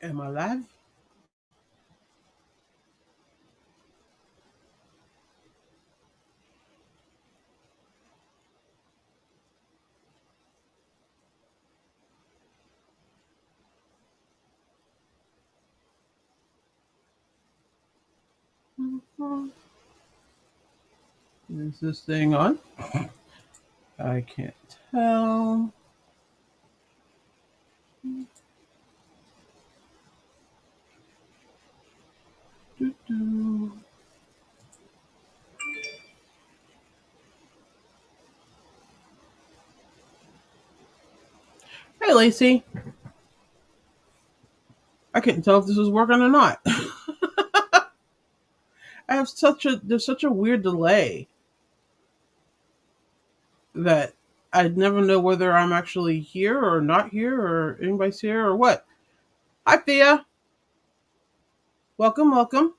Am I live? Mhm. Is this thing on? I can't tell. Doo-doo. Hey, Lacey. I couldn't tell if this was working or not. There's such a weird delay that I'd never know whether I'm actually here or not here or anybody's here or what. Hi, Thea. Welcome, welcome.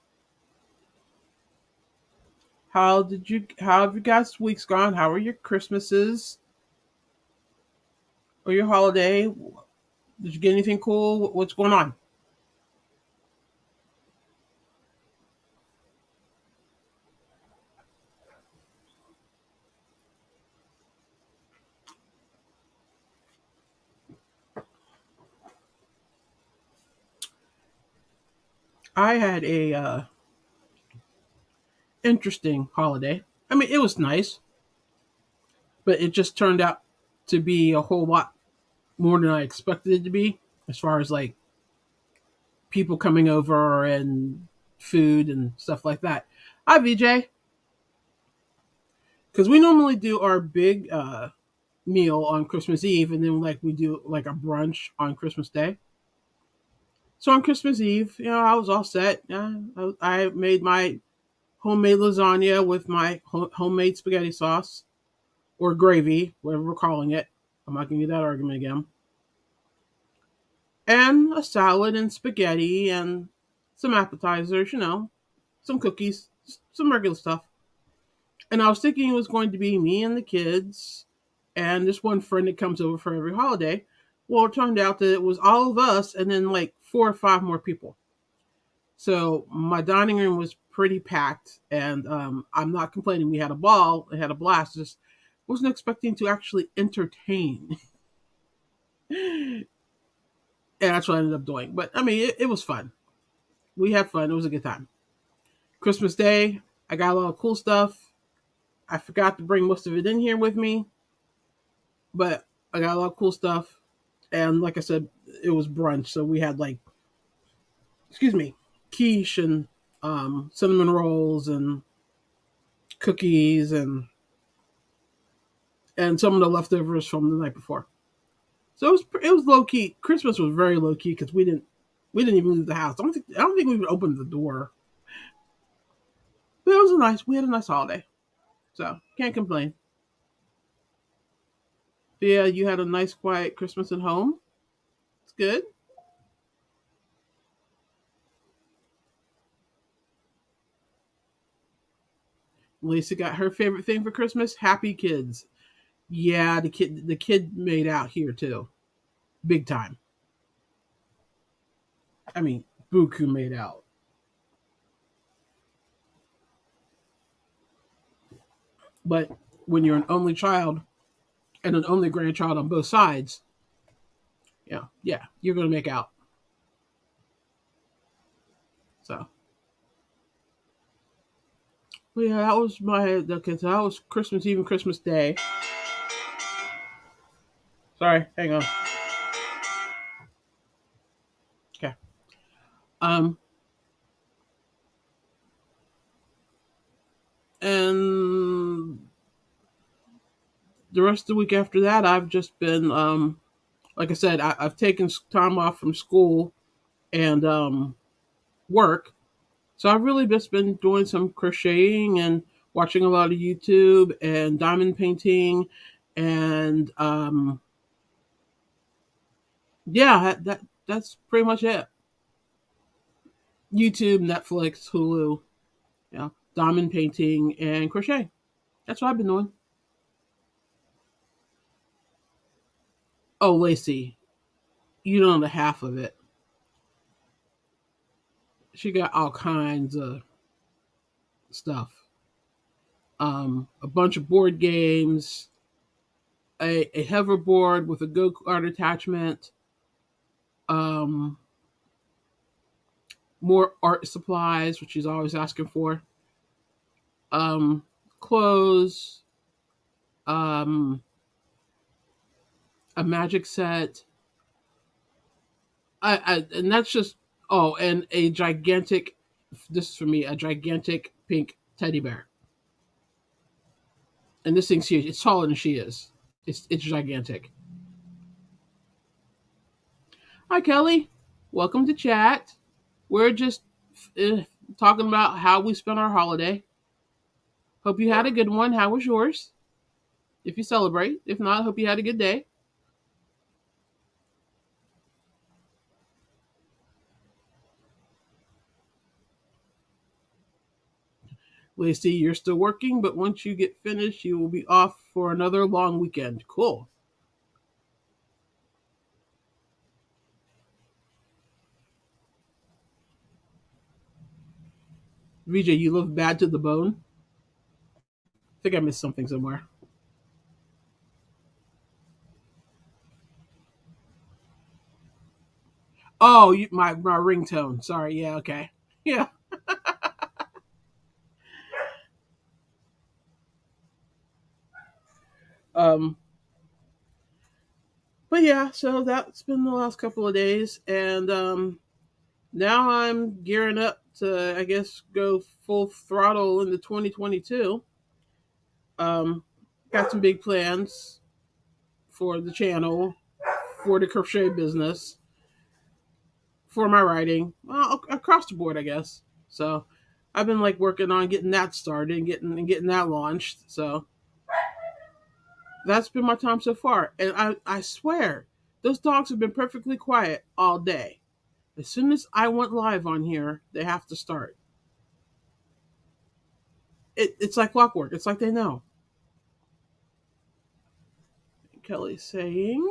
How have you guys' weeks gone? How are your Christmases or your holiday? Did you get anything cool? What's going on? I had a interesting holiday. I mean, it was nice, but it just turned out to be a whole lot more than I expected it to be, as far as like people coming over and food and stuff like that. Hi, VJ. Because we normally do our big meal on Christmas Eve, and then like we do like a brunch on Christmas Day. So on Christmas Eve, I was all set. I made my homemade lasagna with my homemade spaghetti sauce or gravy, whatever we're calling it. I'm not going to get that argument again. And a salad and spaghetti and some appetizers, some cookies, some regular stuff. And I was thinking it was going to be me and the kids and this one friend that comes over for every holiday. Well, it turned out that it was all of us and then like four or five more people. So my dining room was pretty packed, and I'm not complaining. We had a ball, we had a blast. Just wasn't expecting to actually entertain, and that's what I ended up doing. But I mean, it was fun. We had fun. It was a good time. Christmas Day, I got a lot of cool stuff. I forgot to bring most of it in here with me, but I got a lot of cool stuff. And like I said, it was brunch, so we had like, excuse me, quiche and cinnamon rolls and cookies and some of the leftovers from the night before. So it was low key. Christmas was very low key because we didn't even leave the house. I don't think we even opened the door. But it was a nice. We had a nice holiday, so can't complain. But yeah, you had a nice quiet Christmas at home. It's good. Lisa got her favorite thing for Christmas: happy kids. Yeah, the kid made out here too, big time. I mean, buku made out. But when you're an only child and an only grandchild on both sides, yeah, you're gonna make out. So, well, yeah, so that was Christmas Eve and Christmas Day. Sorry, hang on. Okay. Um, and the rest of the week after that, I've just been, like I said, I've taken time off from school and work, so I've really just been doing some crocheting and watching a lot of YouTube and diamond painting, and yeah, that's pretty much it. YouTube, Netflix, Hulu, diamond painting and crochet. That's what I've been doing. Oh, Lacey, you don't know the half of it. She got all kinds of stuff. A bunch of board games, a hoverboard with a go kart attachment, um, more art supplies, which she's always asking for, um, clothes, um, a magic set. And that's just and a gigantic. This is for me a gigantic pink teddy bear, and this thing's huge. It's taller than she is. It's gigantic. Hi, Kelly. Welcome to chat. We're just uh, talking about how we spent our holiday. Hope you had a good one. How was yours? If you celebrate. If not, hope you had a good day. Lacey, you're still working, but once you get finished, you will be off for another long weekend. Cool. VJ, you live bad to the bone? I think I missed something somewhere. Oh, my ringtone. Sorry. Yeah. Okay. Yeah. Um. But yeah. So that's been the last couple of days, and now I'm gearing up to, I guess, go full throttle into 2022. Um. Got some big plans for the channel, for the crochet business, for my writing, well, across the board, I guess. So I've been like working on getting that started and getting that launched. So that's been my time so far. And I swear, those dogs have been perfectly quiet all day. As soon as I went live on here, they have to start. It's like clockwork. It's like they know. Kelly's saying,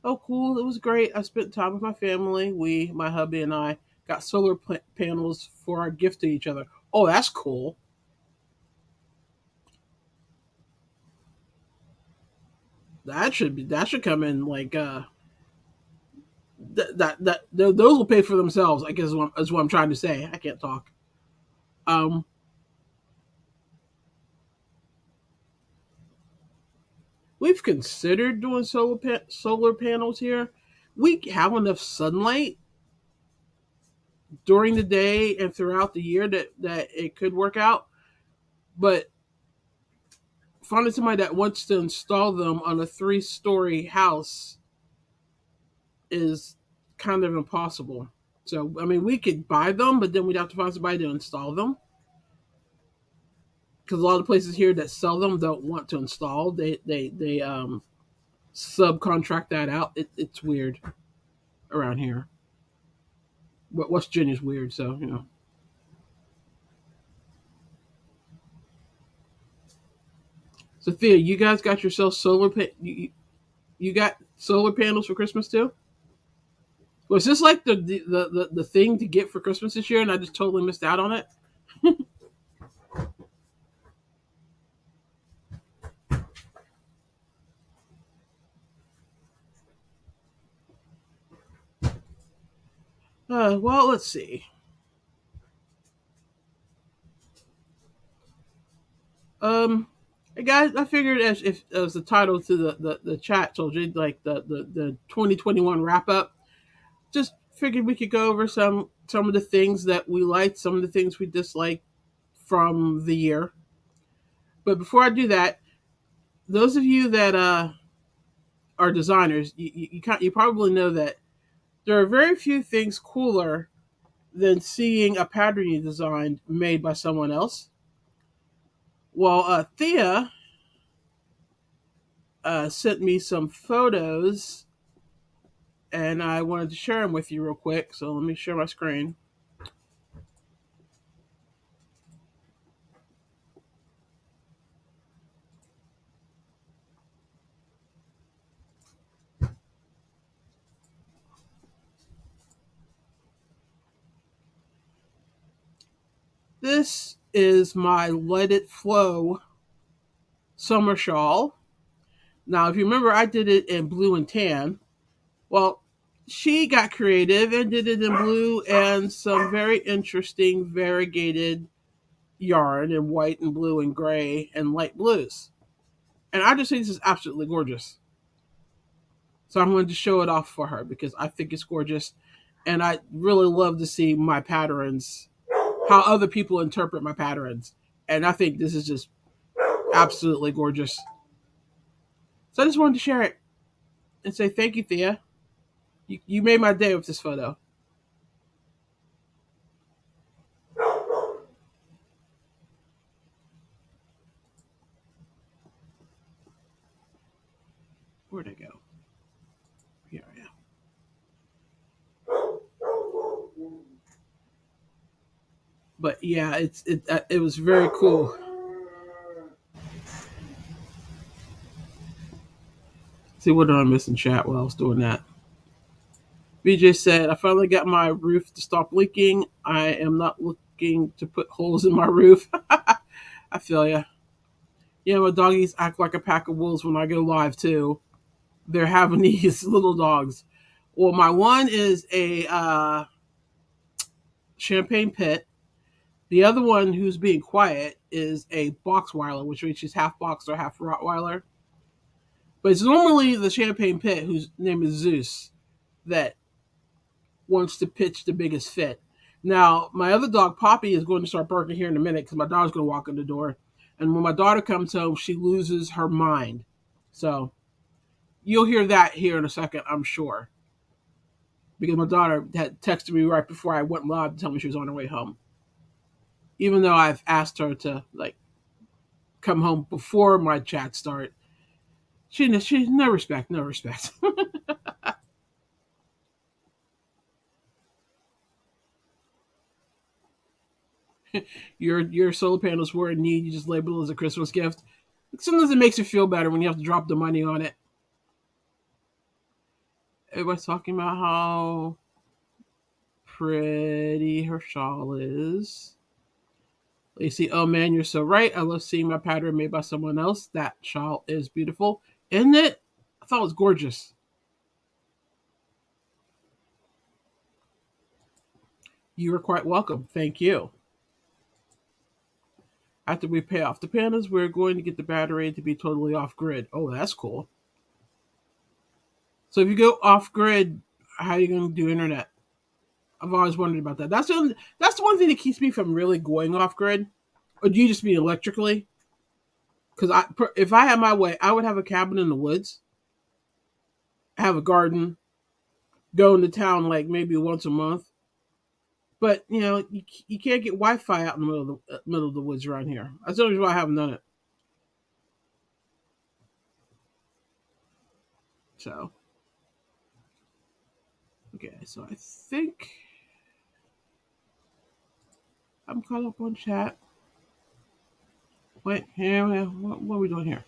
"Oh, cool! It was great. I spent time with my family. My hubby and I, got solar panels for our gift to each other. Oh, that's cool. That should come in like those will pay for themselves. I guess is what I'm trying to say. I can't talk. Um, we've considered doing solar panels here. We have enough sunlight during the day and throughout the year that it could work out. But finding somebody that wants to install them on a 3-story house is kind of impossible. So I mean, we could buy them, but then we'd have to find somebody to install them because a lot of places here that sell them don't want to install. They subcontract that out. It's weird around here. West Virginia's weird, so you know. Sophia, you guys got yourself you got solar panels for Christmas too? Was this like the thing to get for Christmas this year, and I just totally missed out on it? Well, let's see. Um, hey guys, I figured as the title to the chat told you, like the 2021 wrap up, just figured we could go over some of the things that we liked, some of the things we disliked from the year. But before I do that, those of you that are designers, you probably know that there are very few things cooler than seeing a pattern you designed made by someone else. Well, Thea sent me some photos, and I wanted to share them with you real quick. So let me share my screen. This is my Let It Flow summer shawl. Now, if you remember, I did it in blue and tan. Well, she got creative and did it in blue and some very interesting variegated yarn in white and blue and gray and light blues. And I just think this is absolutely gorgeous. So I'm going to show it off for her because I think it's gorgeous. And I really love to see my patterns, how other people interpret my patterns. And I think this is just absolutely gorgeous. So I just wanted to share it and say thank you, Thea. You made my day with this photo. Where'd it go? Here I am. But yeah, it was very cool. See what did I miss in chat while I was doing that? BJ said, I finally got my roof to stop leaking. I am not looking to put holes in my roof. I feel ya. Yeah, my doggies act like a pack of wolves when I go live too. They're having these little dogs. Well, my one is a champagne pit. The other one who's being quiet is a Boxweiler, which means she's half boxer, half Rottweiler. But it's normally the champagne pit, whose name is Zeus, that wants to pitch the biggest fit. Now, my other dog, Poppy, is going to start barking here in a minute because my daughter's going to walk in the door. And when my daughter comes home, she loses her mind. So you'll hear that here in a second, I'm sure. Because my daughter had texted me right before I went live to tell me she was on her way home. Even though I've asked her to come home before my chat start, she no respect, no respect. your solar panels were in need. You just label it as a Christmas gift. Sometimes it makes you feel better when you have to drop the money on it. Everybody's talking about how pretty her shawl is. Lacey, oh man, you're so right. I love seeing my pattern made by someone else. That shawl is beautiful. Isn't it? I thought it was gorgeous. You are quite welcome. Thank you. After we pay off the pandas, we're going to get the battery to be totally off grid. Oh, that's cool. So if you go off grid, how are you going to do internet? I've always wondered about that. That's the one thing that keeps me from really going off grid. Or do you just mean electrically? Because if I had my way, I would have a cabin in the woods, have a garden, go into town like maybe once a month. But you can't get Wi-Fi out in the middle of the woods around here. That's the only reason why I haven't done it. So okay, so I think I'm caught up on chat. Wait, here, what are we doing here?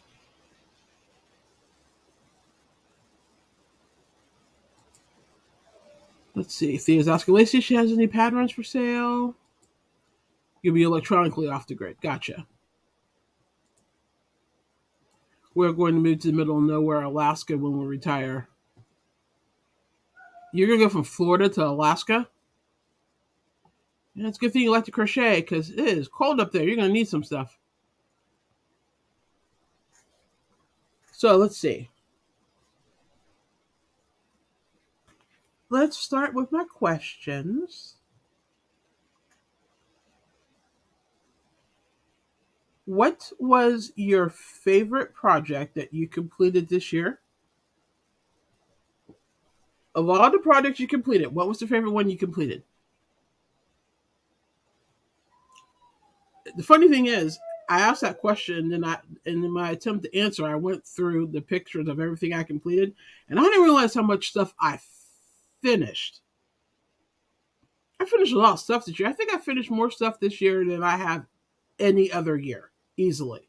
Let's see. Thea's asking Lacey if she has any patterns for sale. You'll be electronically off the grid. Gotcha. We're going to move to the middle of nowhere, Alaska, when we retire. You're going to go from Florida to Alaska? Yeah, it's a good thing you like to crochet because it is cold up there. You're going to need some stuff. So let's see. Let's start with my questions. What was your favorite project that you completed this year? Of all the projects you completed, what was the favorite one you completed? The funny thing is, I asked that question, and in my attempt to answer, I went through the pictures of everything I completed, and I didn't realize how much stuff I finished. I finished a lot of stuff this year. I think I finished more stuff this year than I have any other year, easily.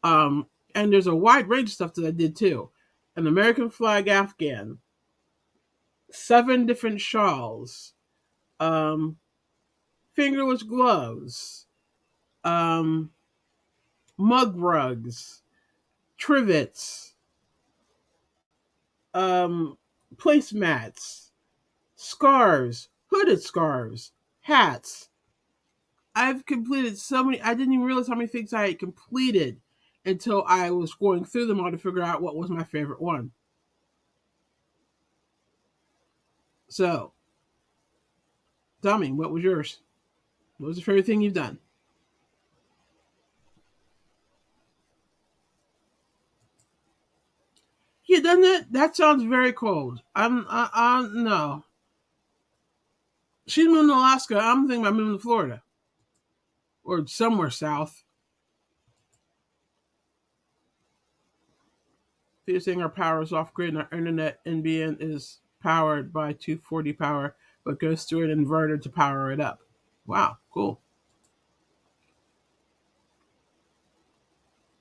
And there's a wide range of stuff that I did too. An American flag Afghan, 7 different shawls, fingerless gloves, um, mug rugs, trivets, um, placemats, scarves, hooded scarves, hats. I've completed so many. I didn't even realize how many things I had completed until I was going through them all to figure out what was my favorite one. So, tell me, what was yours? What was the favorite thing you've done? Yeah, doesn't it? That sounds very cold. No. She's moving to Alaska. I'm thinking about moving to Florida or somewhere south. She's saying our power is off grid and our internet NBN is powered by 240 power, but goes through an inverter to power it up. Wow, cool.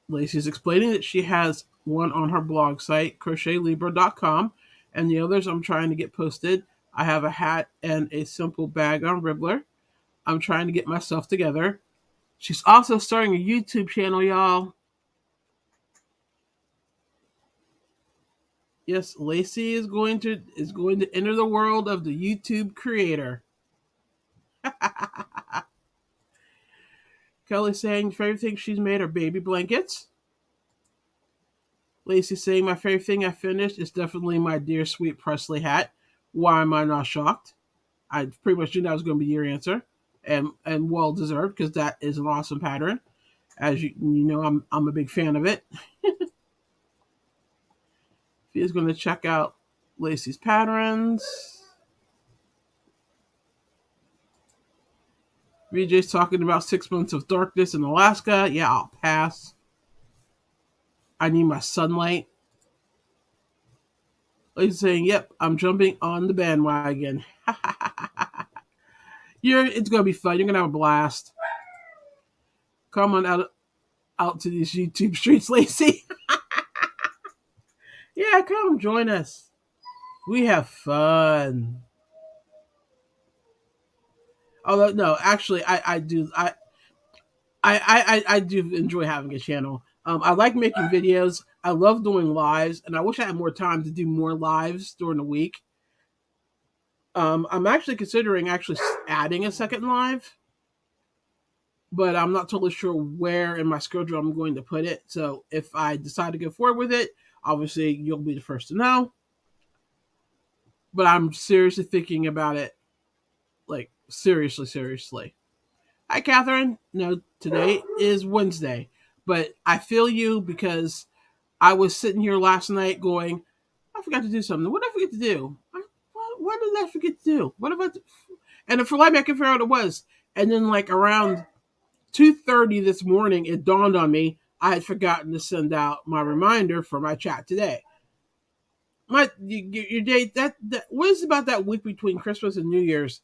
Lacey's explaining that she has one on her blog site, crochetlibra.com, and the others I'm trying to get posted. I have a hat and a simple bag on Ribbler. I'm trying to get myself together. She's also starting a YouTube channel, y'all. Yes, Lacey is going to enter the world of the YouTube creator. Kelly saying favorite thing she's made are baby blankets. Lacey saying my favorite thing I finished is definitely my dear sweet Presley hat. Why am I not shocked? I pretty much knew that was going to be your answer, and well deserved because that is an awesome pattern. As you know, I'm a big fan of it. She is going to check out Lacey's patterns. VJ's talking about 6 months of darkness in Alaska. Yeah, I'll pass. I need my sunlight. Lacey's saying, "Yep, I'm jumping on the bandwagon." It's gonna be fun. You're gonna have a blast. Come on out to these YouTube streets, Lacey. Yeah, come join us. We have fun. Although no, actually, I do I do enjoy having a channel. I like making videos. I love doing lives, and I wish I had more time to do more lives during the week. I'm actually considering actually adding a second live, but I'm not totally sure where in my schedule I'm going to put it. So if I decide to go forward with it, obviously you'll be the first to know. But I'm seriously thinking about it, like seriously, seriously. Hi, Catherine. No, today is Wednesday, but I feel you because I was sitting here last night going, I forgot to do something. What did I forget to do? What did I forget to do? What about? And for life, I can figure out what it was. And then, like around 2:30 this morning, it dawned on me I had forgotten to send out my reminder for my chat today. Your day that what is about that week between Christmas and New Year's?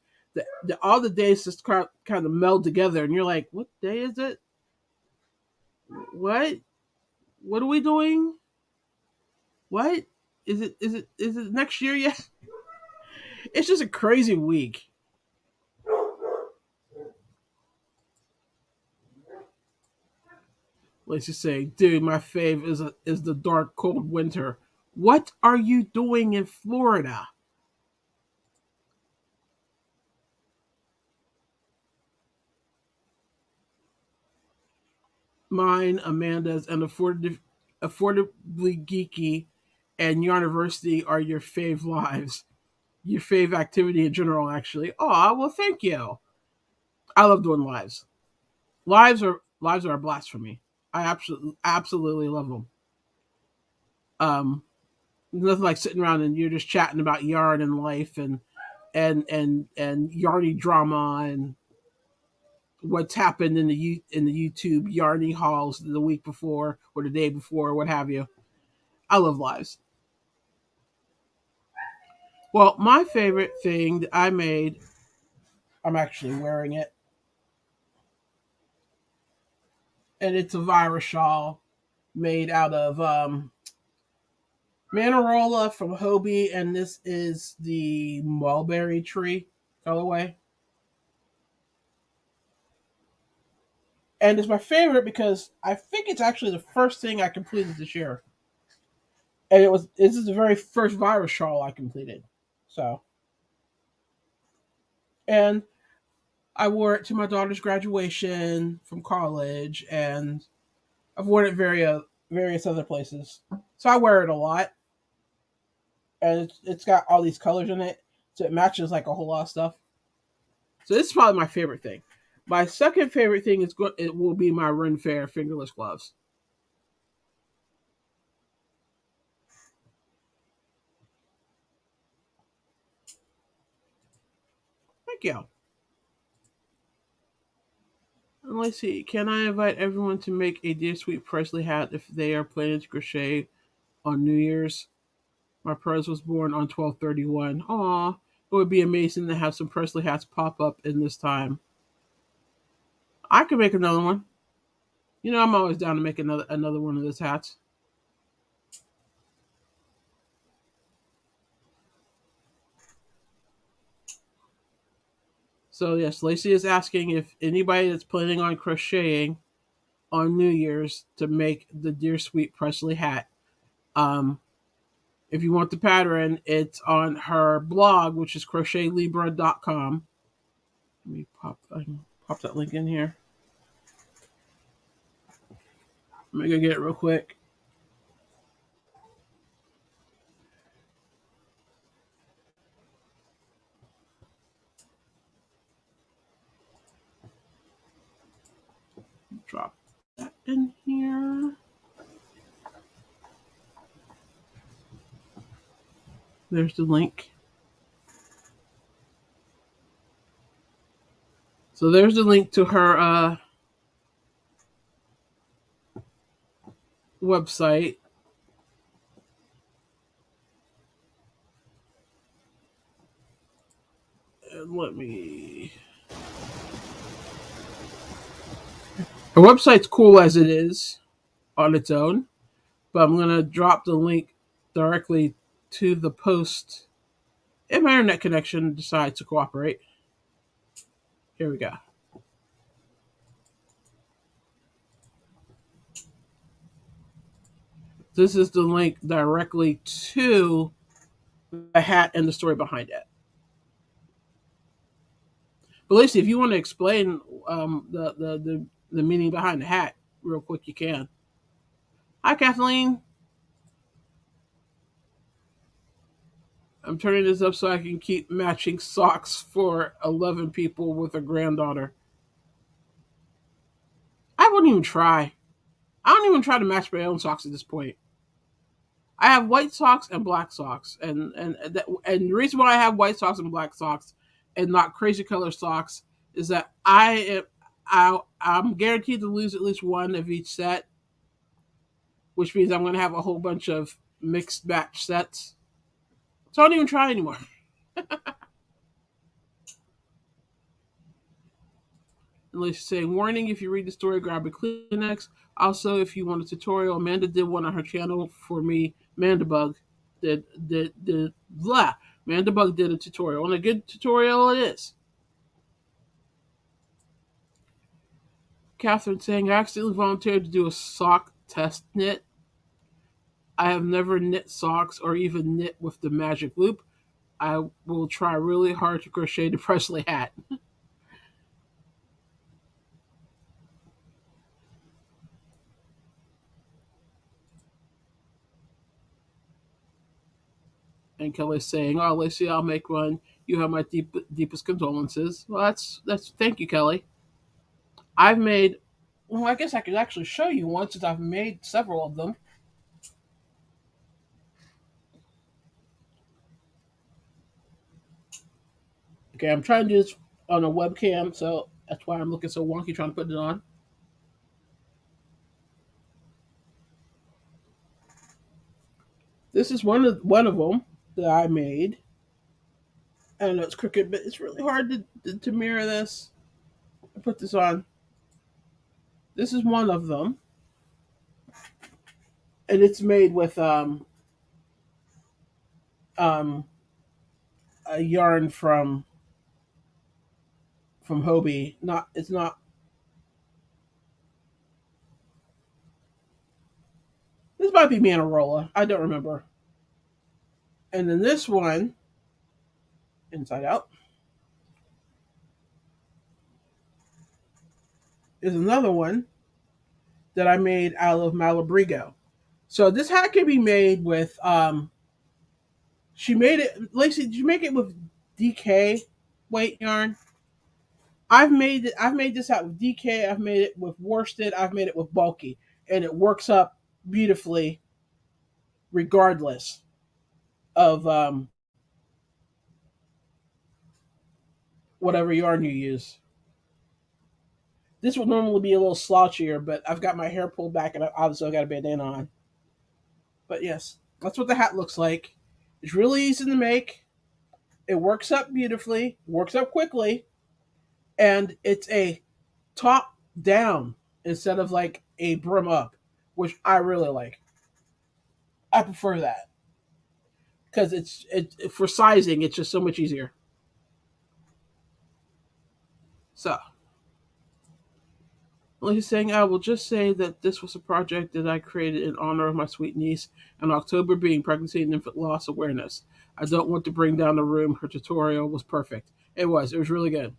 All the days just kind of meld together, and you're like, what day is it? What? What are we doing? What is it? Is it next year yet? It's just a crazy week. Let's just say, dude, my fave is the dark, cold winter. What are you doing in Florida? Mine, Amanda's, and affordably geeky, and University are your fave lives. Your fave activity in general, actually. Oh, well, thank you. I love doing lives. Lives are a blast for me. I absolutely love them. Um, Nothing like sitting around and you're just chatting about yarn and life and yarny drama and what's happened in the YouTube yarny halls the week before or the day before, or what have you. I love lives. Well, my favorite thing that I made, I'm actually wearing it, and it's a virus shawl made out of Manarola from Hobie, and this is the mulberry tree colorway. And it's my favorite because I think it's actually the first thing I completed this year. And this is the very first virus shawl I completed. So, and I wore it to my daughter's graduation from college, and I've worn it various other places. So I wear it a lot, and it's got all these colors in it, so it matches like a whole lot of stuff. So this is probably my favorite thing. My second favorite thing it will be my Ren Fair fingerless gloves. Thank you. And let's see. Can I invite everyone to make a Dear Sweet Presley hat if they are planning to crochet on New Year's? My Prez was born on 12/31. Aw, it would be amazing to have some Presley hats pop up in this time. I could make another one. You know, I'm always down to make another one of those hats. So yes, Lacey is asking if anybody that's planning on crocheting on New Year's to make the Dear Sweet Presley hat. Um, if you want the pattern, it's on her blog, which is crochetlibra.com. Let me pop that link in here. Let me go get it real quick. Drop that in here. There's the link. So there's the link to her website. And let me. Her website's cool as it is on its own, but I'm gonna drop the link directly to the post if my internet connection decides to cooperate. Here we go. This is the link directly to the hat and the story behind it. But Lacey, if you want to explain the meaning behind the hat real quick, you can. Hi, Kathleen. I'm turning this up so I can keep matching socks for 11 people with a granddaughter. I wouldn't even try. I don't even try to match my own socks at this point. I have white socks and black socks, and the reason why I have white socks and black socks and not crazy color socks is that I'm guaranteed to lose at least one of each set, which means I'm going to have a whole bunch of mixed match sets. So I don't even try anymore. Unless you say, warning, if you read the story, grab a Kleenex. Also, if you want a tutorial, Amanda did one on her channel for me. Mandabug did blah. Mandabug did a tutorial, and a good tutorial it is. Catherine saying, I accidentally volunteered to do a sock test knit. I have never knit socks or even knit with the magic loop. I will try really hard to crochet the Presley hat. And Kelly's saying, "Oh, Lacey, I'll make one. You have my deepest condolences." Well, that's thank you, Kelly. I've made. Well, I guess I could actually show you one since I've made several of them. Okay, I'm trying to do this on a webcam, so that's why I'm looking so wonky trying to put it on. This is one of them that I made. I don't know it's crooked, but it's really hard to mirror this. I put this on. This is one of them, and it's made with um a yarn from Hobie. Not it's not This might be Manarola. I don't remember. And then this one, inside out, is another one that I made out of Malabrigo. So this hat can be made with she made it Lacey, did you make it with DK weight yarn? I've made this out with DK, I've made it with worsted, I've made it with bulky, and it works up beautifully regardless of whatever yarn you use. This would normally be a little slouchier, but I've got my hair pulled back and obviously I've got a bandana on. But yes, that's what the hat looks like. It's really easy to make. It works up beautifully, works up quickly, and it's a top down instead of like a brim up, which I really like. I prefer that because it for sizing. It's just so much easier. So, well, he's saying, I will just say that this was a project that I created in honor of my sweet niece and October being Pregnancy and Infant Loss Awareness. I don't want to bring down the room. Her tutorial was perfect. It was. It was really good.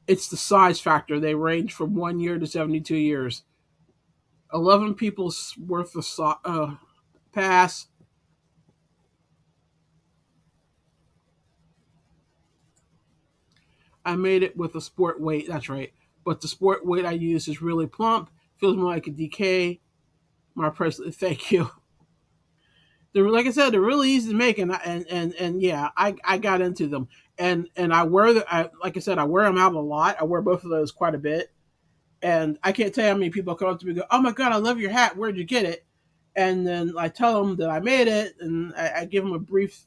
It's the size factor. They range from 1 year to 72 years. 11 people's worth of pass. I made it with a sport weight. That's right. But the sport weight I use is really plump. Feels more like a DK. My price. Thank you. They're like I said, they're really easy to make, and yeah, I got into them, and I wear like I said, I wear them out a lot. I wear both of those quite a bit, and I can't tell you how many people come up to me and go, "Oh my god, I love your hat. Where'd you get it?" And then I tell them that I made it, and I give them a brief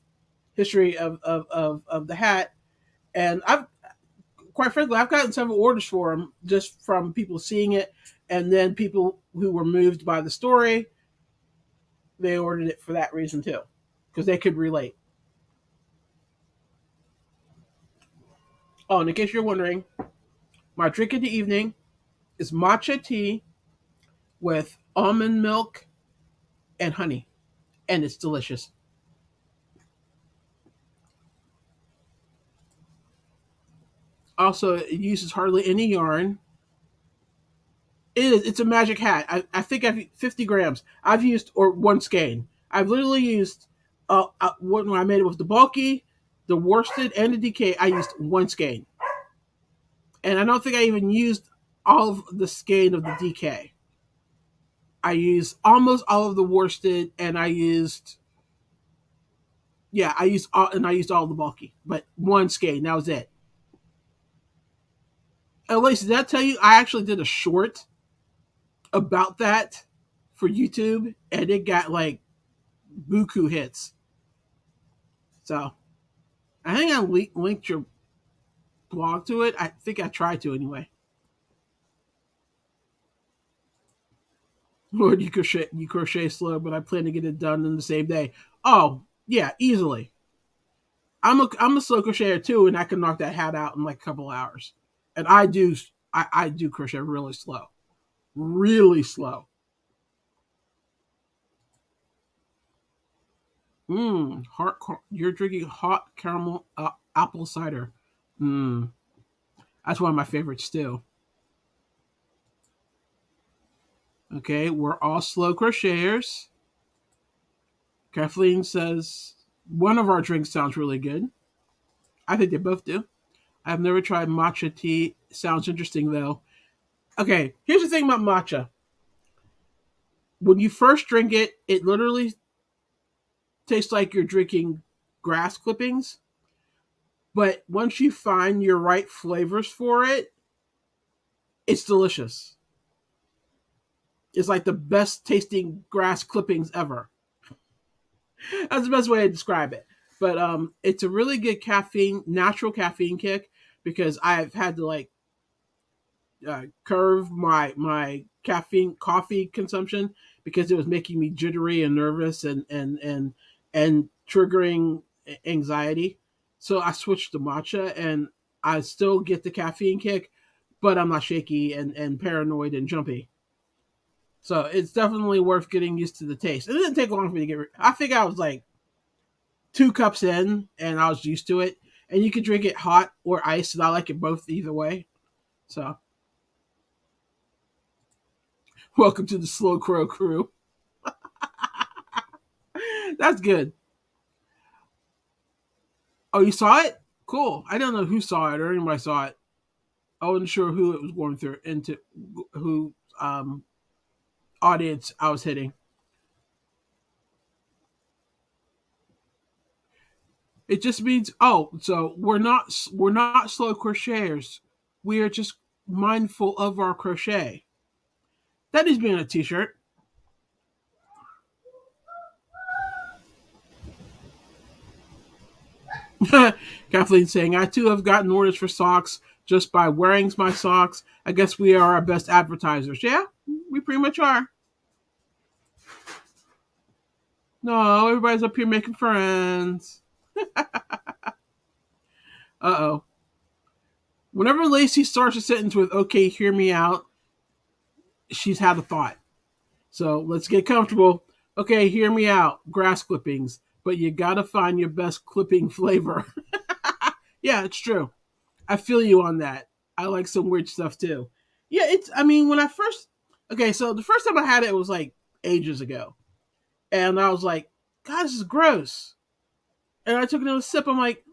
history of the hat, and I've quite frankly I've gotten several orders for them just from people seeing it, and then people who were moved by the story, they ordered it for that reason too, because they could relate. Oh, and in case you're wondering, my drink in the evening is matcha tea with almond milk and honey, and it's delicious. Also, it uses hardly any yarn. It's a magic hat. I think I've 50 grams. I've used or one skein. I've literally used when I made it with the bulky, the worsted, and the DK. I used one skein, and I don't think I even used all of the skein of the DK. I used almost all of the worsted, and I used all of the bulky, but one skein. That was it. Lacey, did I tell you I actually did a short about that for YouTube, and it got like buku hits. So I think I linked your blog to it. I think I tried to anyway. Lord, you crochet slow, but I plan to get it done in the same day. Oh yeah, easily. I'm a slow crocheter too, and I can knock that hat out in like a couple hours. And I do crochet really slow. You're drinking hot caramel apple cider. Mmm, that's one of my favorites too. Okay, we're all slow crocheters. Kathleen says one of our drinks sounds really good. I think they both do. I've never tried matcha tea. Sounds interesting though. Okay, here's the thing about matcha. When you first drink it, it literally tastes like you're drinking grass clippings. But once you find your right flavors for it, it's delicious. It's like the best tasting grass clippings ever. That's the best way to describe it. But it's a really good natural caffeine kick because I've had to like curve my caffeine coffee consumption because it was making me jittery and nervous and triggering anxiety. So I switched to matcha, and I still get the caffeine kick, but I'm not shaky and paranoid and jumpy. So it's definitely worth getting used to the taste. It didn't take long for me to get. I think I was like 2 cups in, and I was used to it. And you can drink it hot or iced, and I like it both either way. So welcome to the Slow Crow crew. That's good. Oh, you saw it? Cool. I don't know who saw it or anybody saw it. I wasn't sure who it was going through into who audience I was hitting. It just means so we're not slow crocheters. We are just mindful of our crochet. That is being a t-shirt. Kathleen saying, I too have gotten orders for socks just by wearing my socks. I guess we are our best advertisers. Yeah, we pretty much are. No, everybody's up here making friends. Uh-oh. Whenever Lacey starts a sentence with, okay, hear me out, she's had a thought. So let's get comfortable. Okay, hear me out. Grass clippings. But you gotta find your best clipping flavor. Yeah, it's true. I feel you on that. I like some weird stuff too. Yeah, I mean, when I first, okay, so the first time I had it, it was like ages ago. And I was like, God, this is gross. And I took another sip. I'm like,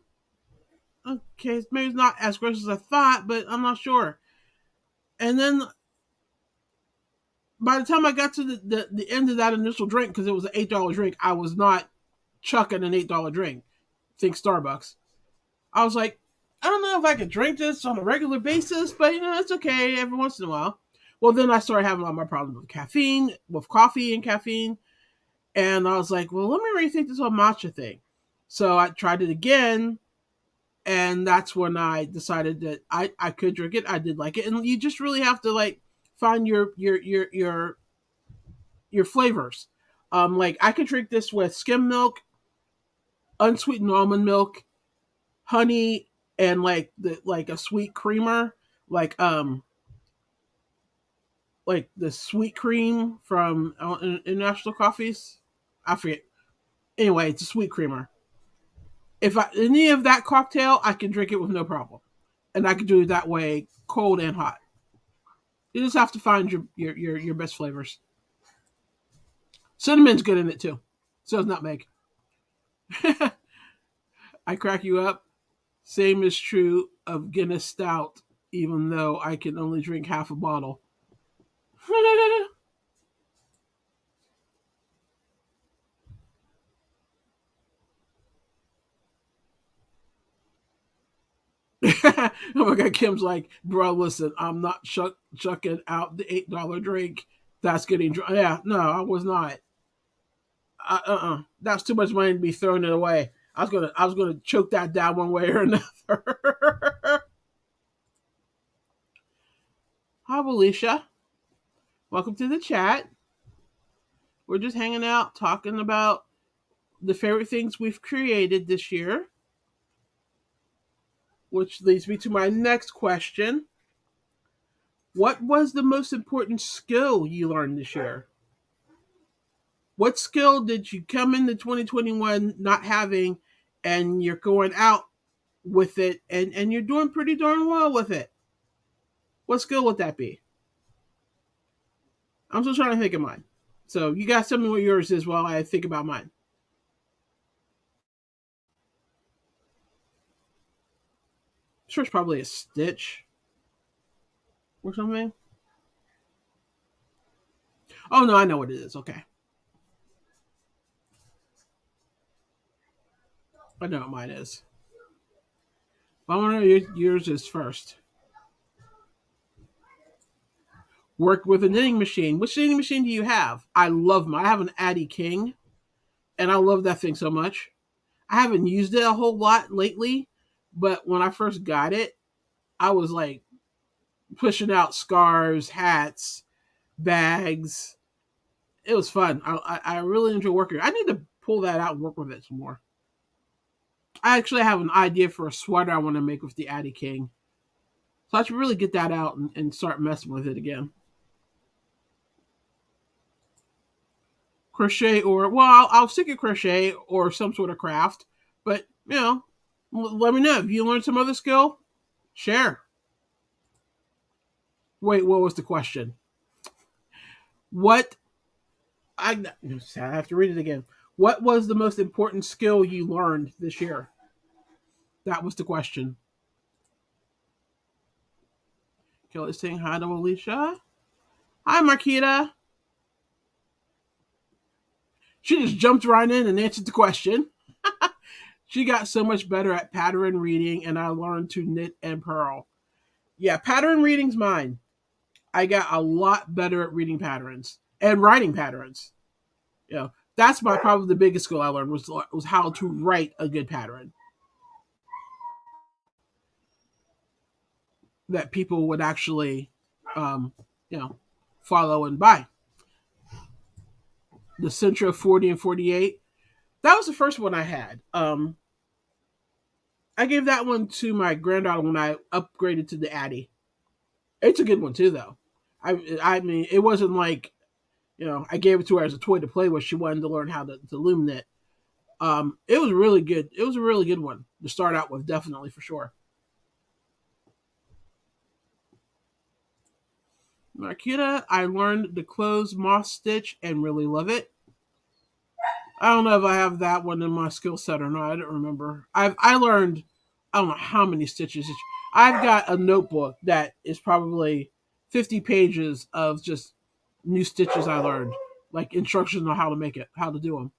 okay, maybe it's not as gross as I thought, but I'm not sure. And then by the time I got to the end of that initial drink, because it was an $8 drink, I was not chucking an $8 drink. Think Starbucks. I was like, I don't know if I could drink this on a regular basis, but it's okay every once in a while. Well, then I started having all my problems with caffeine, with coffee and caffeine. And I was like, well, let me rethink this whole matcha thing. So I tried it again, and that's when I decided that I could drink it. I did like it. And you just really have to like find your flavors. Like I could drink this with skim milk, unsweetened almond milk, honey, and like a sweet creamer, like um like the sweet cream from International Coffees. I forget. Anyway, it's a sweet creamer. If any of that cocktail, I can drink it with no problem, and I can do it that way, cold and hot. You just have to find your best flavors. Cinnamon's good in it too. So is nutmeg. I crack you up. Same is true of Guinness Stout, even though I can only drink half a bottle. Oh my god, Kim's like, bro, listen, I'm not chucking out the $8 drink. That's getting drunk. Yeah, no, I was not. That's too much money to be throwing it away. I was gonna choke that down one way or another. Hi, Alicia. Welcome to the chat. We're just hanging out, talking about the favorite things we've created this year, which leads me to my next question. What was the most important skill you learned this year? What skill did you come into 2021 not having, and you're going out with it, and you're doing pretty darn well with it? What skill would that be? I'm still trying to think of mine. So you guys tell me what yours is while I think about mine. Sure, it's probably a stitch or something. Oh no, I know what it is. Okay, I know what mine is. I want to know yours is first. Work with a knitting machine. Which knitting machine do you have? I love mine. I have an Addy King, and I love that thing so much. I haven't used it a whole lot lately, but when I first got it, I was like pushing out scarves, hats, bags. It was fun. I really enjoy working. I need to pull that out and work with it some more. I actually have an idea for a sweater I want to make with the Addy King. So I should really get that out and start messing with it again. Crochet or, well, I'll stick at crochet or some sort of craft. But, let me know. If you learn some other skill, share. Wait, what was the question? What, I have to read it again. What was the most important skill you learned this year? That was the question. Kelly's saying hi to Alicia. Hi, Marquita. She just jumped right in and answered the question. She got so much better at pattern reading, and I learned to knit and purl. Yeah, pattern reading's mine. I got a lot better at reading patterns and writing patterns. That's probably the biggest skill I learned was how to write a good pattern that people would actually, um, you know, follow and buy. The Centra 40 and 48. That was the first one I had. I gave that one to my granddaughter when I upgraded to the Addy. It's a good one too, though. I mean, it wasn't like I gave it to her as a toy to play with. She wanted to learn how to loom knit. It was really good. It was a really good one to start out with, definitely for sure. Marquita, I learned the clothes moss stitch and really love it. I don't know if I have that one in my skill set or not. I don't remember. I learned I don't know how many stitches. I've got a notebook that is probably 50 pages of just new stitches I learned, like instructions on how to make it, how to do them.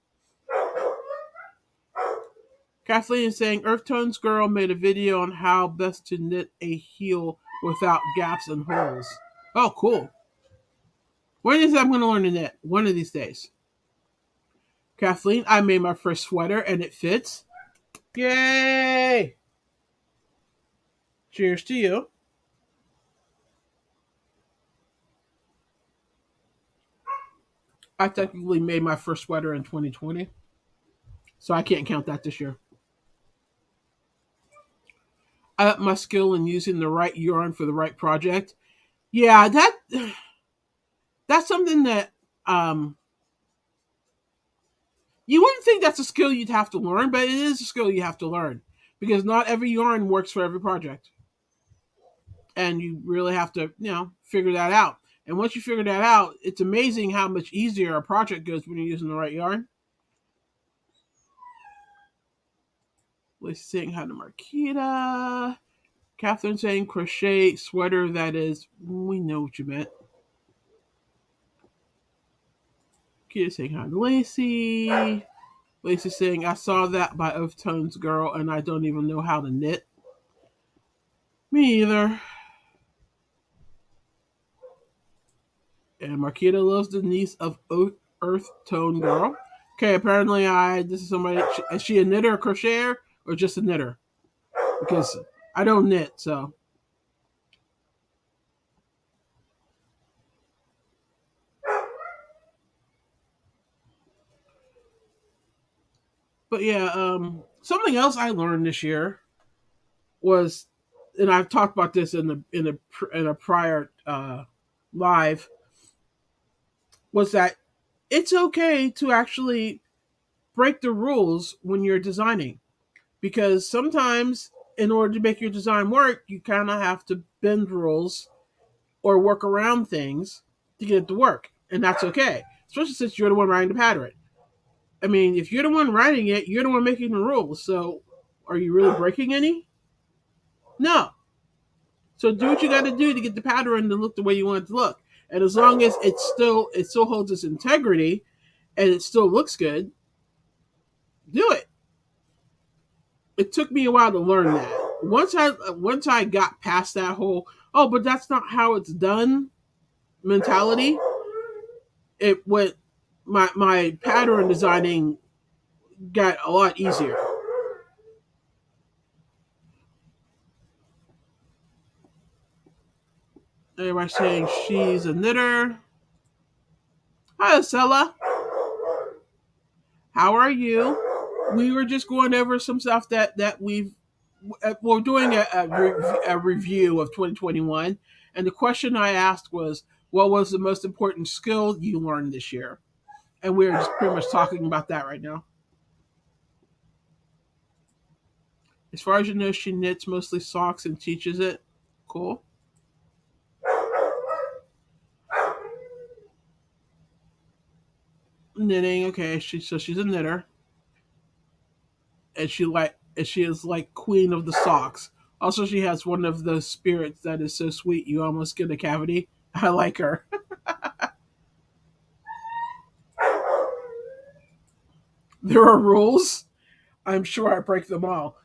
Kathleen is saying Earth Tones Girl made a video on how best to knit a heel without gaps and holes. Oh, cool. When is I'm going to learn to knit? One of these days. Kathleen, I made my first sweater and it fits. Yay! Cheers to you. I technically made my first sweater in 2020, so I can't count that this year. I up my skill in using the right yarn for the right project. Yeah, that's something that you wouldn't think that's a skill you'd have to learn, but it is a skill you have to learn because not every yarn works for every project, and you really have to figure that out. And once you figure that out, it's amazing how much easier a project goes when you're using the right yarn. Let's sing hi to Marquita. Catherine saying crochet sweater, that is, we know what you meant. Kita saying hi to Lacey. Lacey saying, I saw that by Earth Tones Girl and I don't even know how to knit. Me either. And Marquita loves the niece of Earth Tone Girl. Okay, apparently this is somebody, is she a knitter or crocheter or just a knitter? Because I don't knit, so. But yeah, something else I learned this year was, and I've talked about this in a prior live, was that it's okay to actually break the rules when you're designing, because sometimes in order to make your design work, you kind of have to bend rules or work around things to get it to work, and that's okay, especially since you're the one writing the pattern. I mean, if you're the one writing it, you're the one making the rules. So, are you really breaking any? No. So do what you got to do to get the pattern to look the way you want it to look. And as long as it still holds its integrity and it still looks good, do it. It took me a while to learn that. Once I got past that whole but that's not how it's done mentality, it went my pattern designing got a lot easier. Everybody saying she's a knitter. Hi, Acela. How are you? We were just going over some stuff that we're doing a review of 2021, and the question I asked was, "What was the most important skill you learned this year?" And we're just pretty much talking about that right now. As far as you know, she knits mostly socks and teaches it. Cool. Knitting. Okay, she's a knitter, and she is like queen of the socks. Also, she has one of those spirits that is so sweet you almost get a cavity. I like her. There are rules. I'm sure I break them all.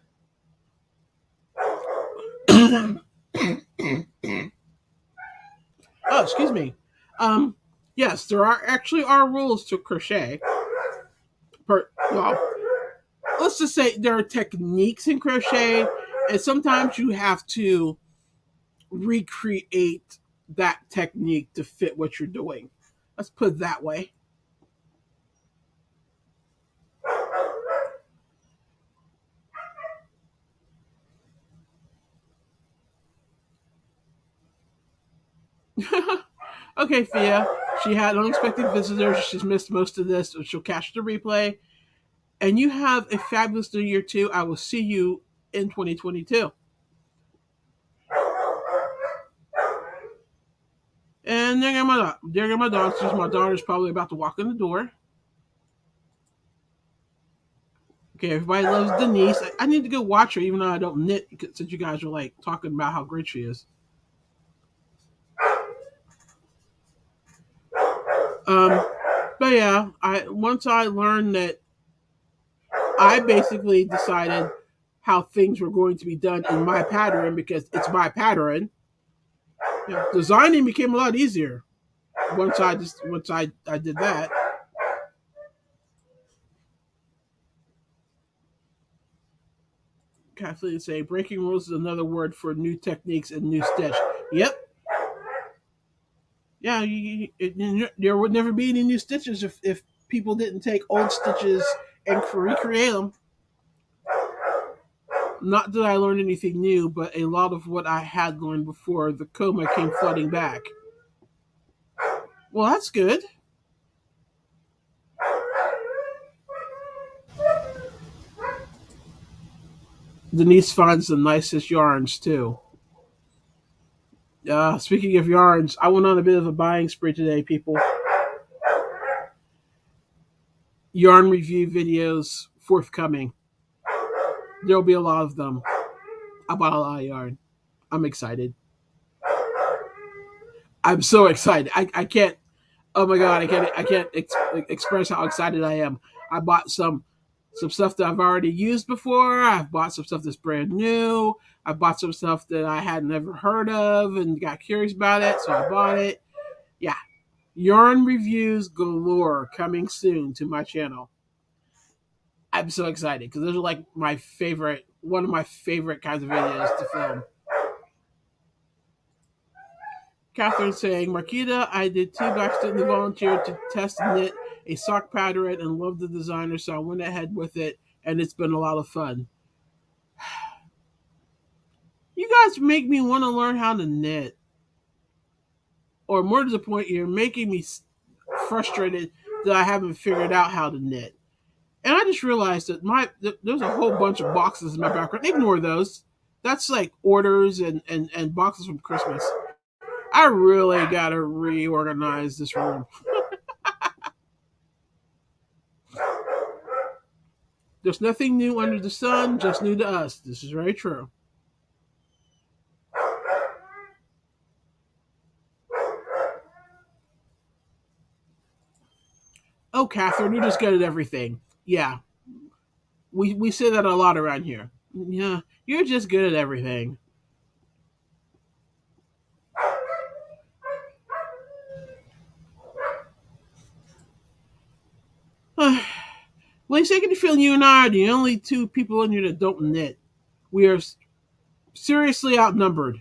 Oh, excuse me. Um, yes, there are actually are rules to crochet. Well, let's just say there are techniques in crochet, and sometimes you have to recreate that technique to fit what you're doing. Let's put it that way. Okay, Fia. She had unexpected visitors. She's missed most of this, but she'll catch the replay. And you have a fabulous new year too. I will see you in 2022. And there got my dog. She's my daughter's probably about to walk in the door. Okay, everybody loves Denise. I need to go watch her, even though I don't knit, since you guys are like talking about how great she is. Um, but yeah, I once I learned that I basically decided how things were going to be done in my pattern because it's my pattern. You know, designing became a lot easier once I did that. Kathleen say breaking rules is another word for new techniques and new stitch. Yep. Yeah, there would never be any new stitches if people didn't take old stitches and recreate them. Not that I learned anything new, but a lot of what I had learned before the coma came flooding back. Well, that's good. Denise finds the nicest yarns too. Speaking of yarns, I went on a bit of a buying spree today, people. Yarn review videos forthcoming. There'll be a lot of them. I bought a lot of yarn. I'm excited. I'm so excited. I can't. Oh my god! I can't express how excited I am. I bought some stuff that I've already used before. I've bought some stuff that's brand new. I bought some stuff that I had never heard of and got curious about it, so I bought it. Yeah, yarn reviews galore coming soon to my channel. I'm so excited because those are like one of my favorite kinds of videos to film. Catherine saying, Marquita, I did too, but I accidentally volunteered to test and knit a sock pattern and loved the designer, so I went ahead with it, and it's been a lot of fun. You guys make me want to learn how to knit. Or more to the point, you're making me frustrated that I haven't figured out how to knit. And I just realized that there's a whole bunch of boxes in my background. Ignore those. That's like orders and boxes from Christmas. I really gotta reorganize this room. There's nothing new under the sun, just new to us. This is very true. Oh, Catherine, you're just good at everything. Yeah, we say that a lot around here. Yeah, you're just good at everything. Lacey, I get the feeling you and I are the only two people in here that don't knit. We are seriously outnumbered.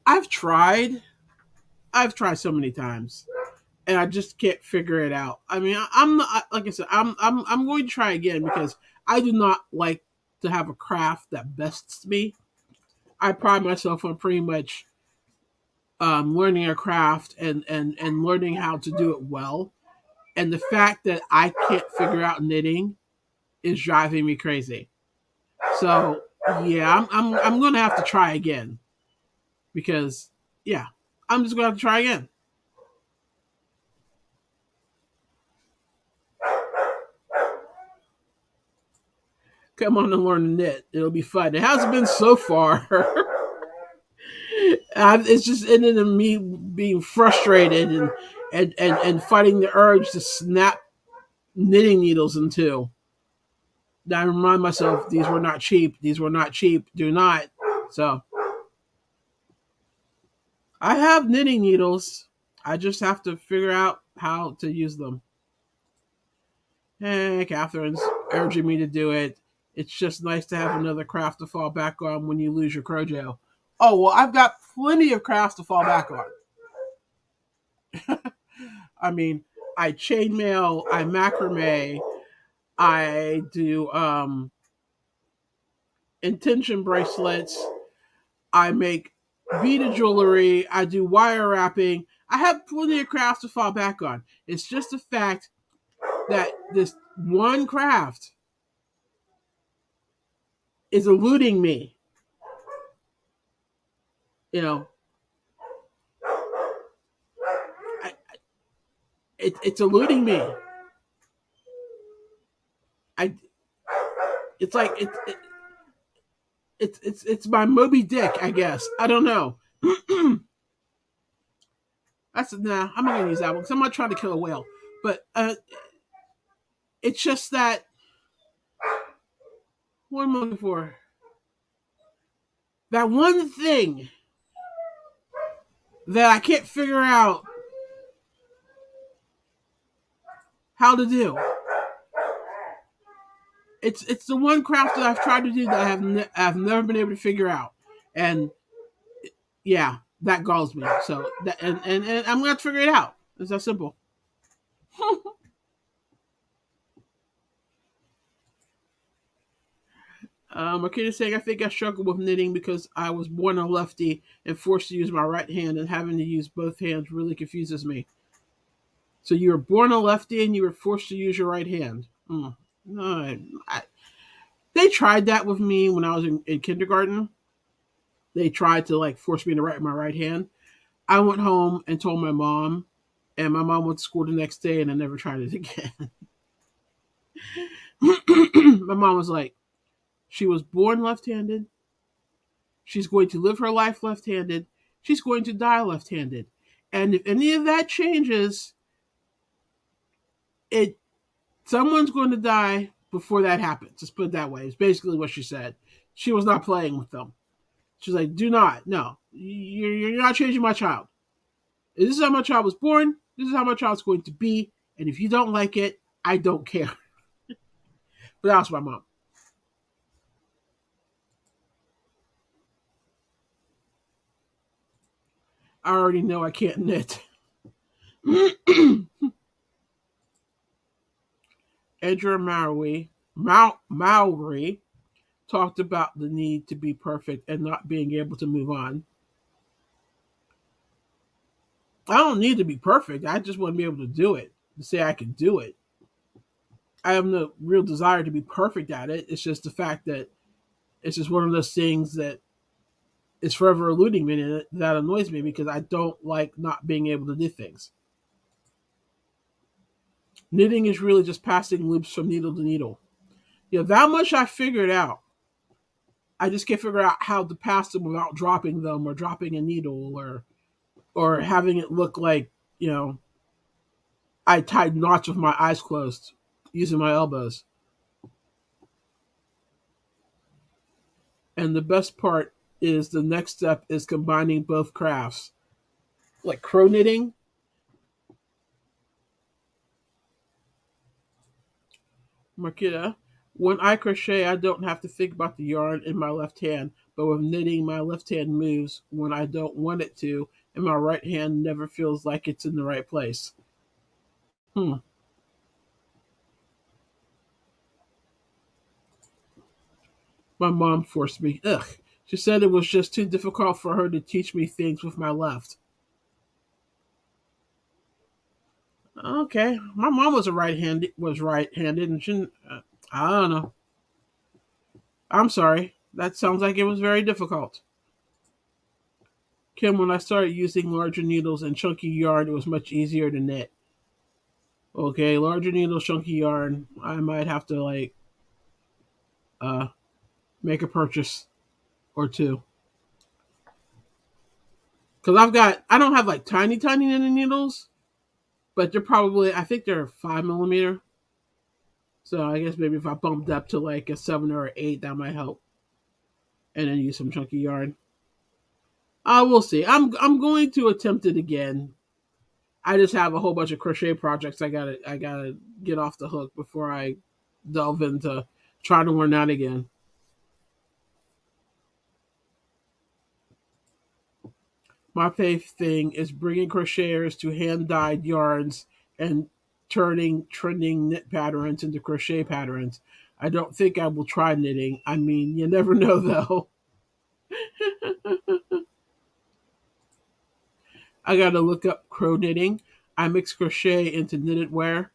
I've tried. I've tried so many times. and I just can't figure it out. I mean, I'm not, like I said, I'm going to try again because I do not like to have a craft that bests me. I pride myself on pretty much learning a craft and learning how to do it well. And the fact that I can't figure out knitting is driving me crazy. So yeah, I'm gonna have to try again because yeah, I'm just gonna have to try again. Come on and learn to knit. It'll be fun. It hasn't been so far. It's just ended in me being frustrated and fighting the urge to snap knitting needles in two. I remind myself these were not cheap. These were not cheap. Do not. So I have knitting needles. I just have to figure out how to use them. Hey, Catherine's urging me to do it. It's just nice to have another craft to fall back on when you lose your crojo. Oh, well, I've got plenty of crafts to fall back on. I mean, I chainmail, I macrame, I do intention bracelets, I make beaded jewelry, I do wire wrapping. I have plenty of crafts to fall back on. It's just the fact that this one craft is eluding me. You know, I, it's eluding me. I it's like it's my Moby Dick, I guess. I don't know. That's nah. I'm not gonna use that one because I'm not trying to kill a whale. But it's just that what am I looking for? That one thing that I can't figure out how to do. It's the one craft that I've tried to do that I've never been able to figure out, and yeah, that galls me. So that and I'm gonna have to figure it out. It's that simple. Akita saying, I think I struggle with knitting because I was born a lefty and forced to use my right hand, and having to use both hands really confuses me. So you were born a lefty and you were forced to use your right hand. No, they tried that with me when I was in kindergarten. They tried to like force me to write my right hand. I went home and told my mom, and my mom went to school the next day, and I never tried it again. My mom was like, she was born left-handed. She's going to live her life left-handed. She's going to die left-handed. And if any of that changes, it someone's going to die before that happens. Let's put it that way. It's basically what she said. She was not playing with them. She's like, do not. No. You're not changing my child. This is how my child was born. This is how my child's going to be. And if you don't like it, I don't care. But that was my mom. I already know I can't knit. Edra Mowry talked about the need to be perfect and not being able to move on. I don't need to be perfect. I just want to be able to do it, to say I can do it. I have no real desire to be perfect at it. It's just the fact that it's just one of those things that is forever eluding me, and that annoys me because I don't like not being able to do things. Knitting is really just passing loops from needle to needle. That much I figured out. I just can't figure out how to pass them without dropping them or dropping a needle or having it look like, I tied knots with my eyes closed using my elbows. And the best part is the next step is combining both crafts. Like crow knitting. Marquita, when I crochet, I don't have to think about the yarn in my left hand, but with knitting, my left hand moves when I don't want it to, and my right hand never feels like it's in the right place. Hmm. My mom forced me. Ugh. She said it was just too difficult for her to teach me things with my left. Okay, my mom was a right-handed, and she. I don't know. I'm sorry. That sounds like it was very difficult. Kim, when I started using larger needles and chunky yarn, it was much easier to knit. Okay, larger needles, chunky yarn. I might have to uh make a purchase or two because I don't have like tiny knitting needles, but they're probably I think they're 5 millimeter. So I guess maybe if I bumped up to like a 7 or 8, that might help, and then use some chunky yarn. We'll see. I'm going to attempt it again. I just have a whole bunch of crochet projects I gotta get off the hook before I delve into trying to learn that again. My favorite thing is bringing crocheters to hand dyed yarns and turning trending knit patterns into crochet patterns. I don't think I will try knitting. I mean, you never know though. I gotta look up crow knitting. I mix crochet into knitted wear,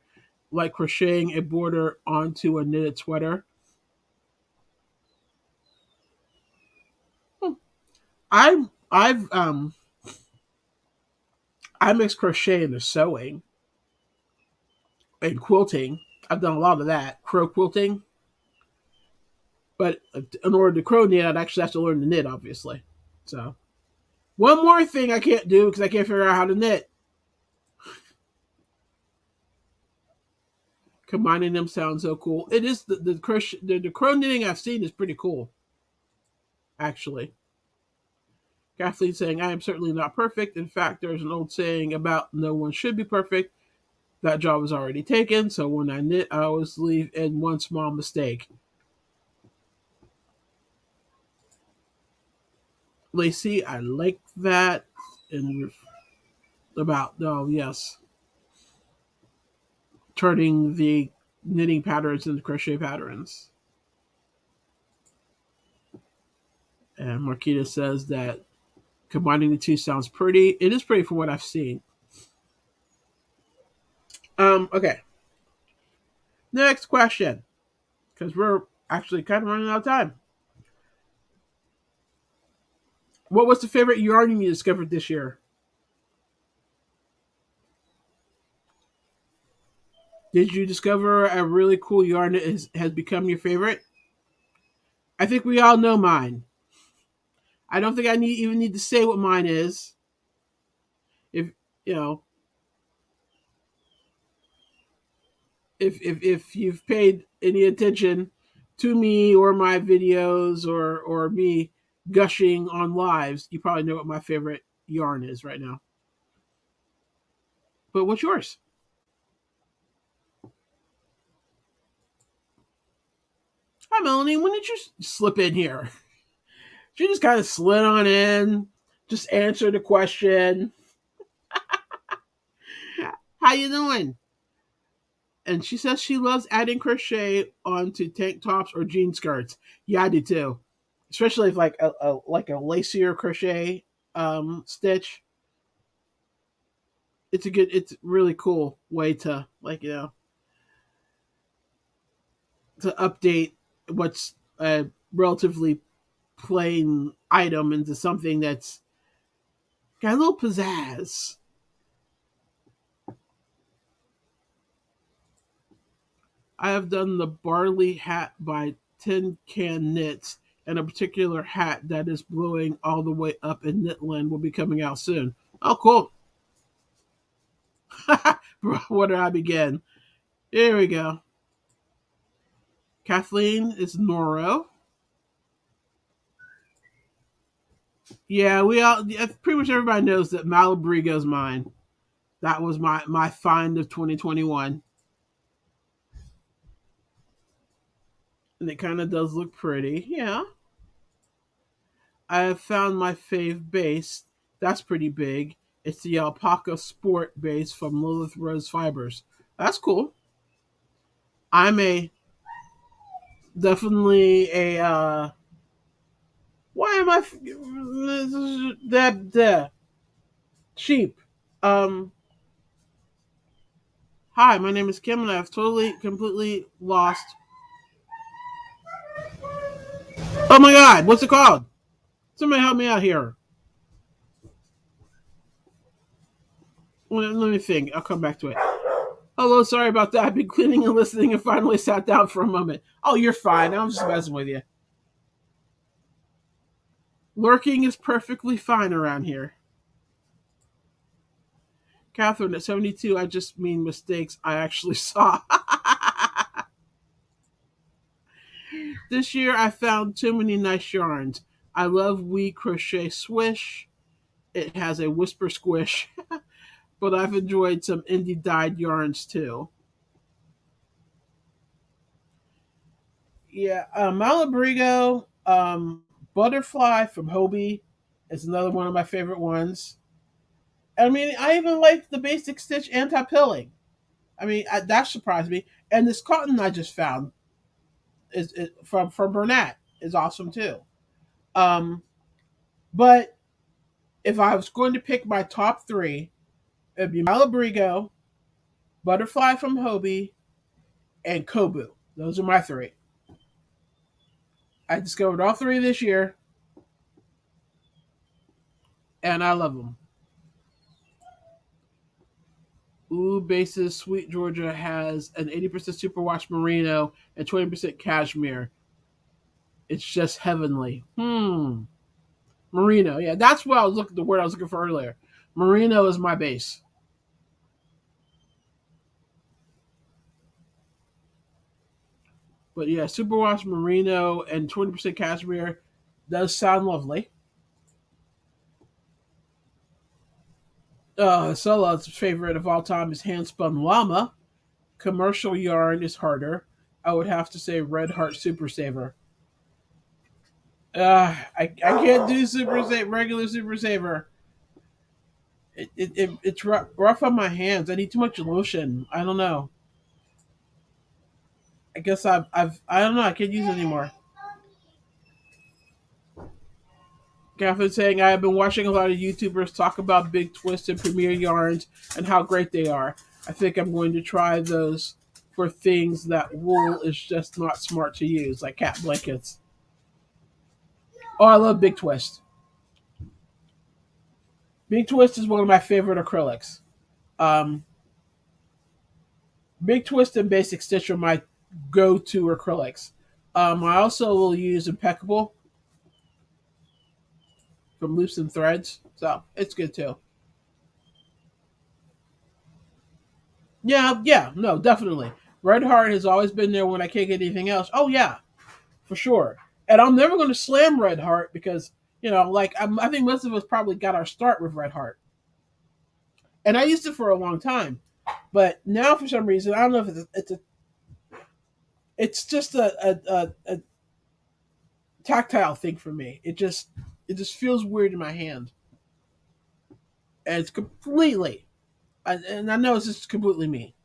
like crocheting a border onto a knitted sweater. Hmm. I've I mix crochet into sewing and quilting. I've done a lot of that crow quilting, but in order to crow knit, I'd actually have to learn to knit, obviously. So one more thing I can't do because I can't figure out how to knit. Combining them sounds so cool. It is the crochet the crow knitting I've seen is pretty cool, actually. Kathleen saying, I am certainly not perfect. In fact, there's an old saying about no one should be perfect. That job is already taken, so when I knit, I always leave in one small mistake. Lacey, I like that. And about, oh, yes, turning the knitting patterns into crochet patterns. And Marquita says that combining the two sounds pretty. It is pretty from what I've seen. Okay. Next question. Because we're actually kind of running out of time. What was the favorite yarn you discovered this year? Did you discover a really cool yarn that has become your favorite? I think we all know mine. I don't think I even need to say what mine is. If you know, if you've paid any attention to me or my videos or me gushing on lives, you probably know what my favorite yarn is right now. But what's yours? Hi, Melanie. When did you slip in here? She just kind of slid on in, just answer the question. How you doing? And she says she loves adding crochet onto tank tops or jean skirts. Yeah, I do too. Especially if like a lacier crochet stitch. It's really cool way to to update what's a relatively plain item into something that's got a little pizzazz. I have done the barley hat by Tin Can Knits, and a particular hat that is blowing all the way up in Knitland will be coming out soon. Oh, cool. Where do I begin? Here we go. Kathleen is Noro. Yeah, we all pretty much everybody knows that Malabrigo's mine. That was my find of 2021, and it kind of does look pretty. Yeah, I have found my fave base. That's pretty big. It's the Alpaca Sport base from Lilith Rose Fibers. That's cool. I'm a definitely a why am I the sheep? Um, Hi, my name is Kim, and I've totally, completely lost. Oh my God, what's it called? Somebody help me out here. Let me think. I'll come back to it. Hello, sorry about that. I've been cleaning and listening, and finally sat down for a moment. Oh, you're fine. I'm just messing with you. Lurking is perfectly fine around here. Catherine, at 72, I just mean mistakes I actually saw. This year, I found too many nice yarns. I love We Crochet Swish. It has a whisper squish, but I've enjoyed some indie dyed yarns too. Yeah, Malabrigo, Butterfly from Hobie is another one of my favorite ones. I mean, I even like the Basic Stitch anti-pilling. I mean, that surprised me. And this cotton I just found is from Bernat is awesome too. Um, but if I was going to pick my top three, it'd be Malabrigo, Butterfly from Hobie, and Kobu. Those are my three. I discovered all three this year, and I love them. Ooh, Bases Sweet Georgia has an 80% superwash merino and 20% cashmere. It's just heavenly. Merino. Yeah, that's what I was looking. The word I was looking for earlier. Merino is my base. But yeah, superwash merino and 20% cashmere does sound lovely. Solo's favorite of all time is handspun llama. Commercial yarn is harder. I would have to say Red Heart Super Saver. I can't do regular Super Saver. It's rough on my hands. I need too much lotion. I don't know. I guess I don't know. I can't use it anymore. Catherine saying I have been watching a lot of YouTubers talk about Big Twist and Premier yarns and how great they are. I think I'm going to try those for things that wool is just not smart to use, like cat blankets. Oh, I love Big Twist. Big Twist is one of my favorite acrylics. Um, Big Twist and Basic Stitch are my go-to acrylics. I also will use Impeccable from Loops and Threads, so it's good too. Yeah, no, definitely. Red Heart has always been there when I can't get anything else. Oh yeah, for sure. And I'm never going to slam Red Heart because I think most of us probably got our start with Red Heart, and I used it for a long time. But now, for some reason, I don't know if it's just a tactile thing for me. It just feels weird in my hand, and it's completely. And I know it's just completely me.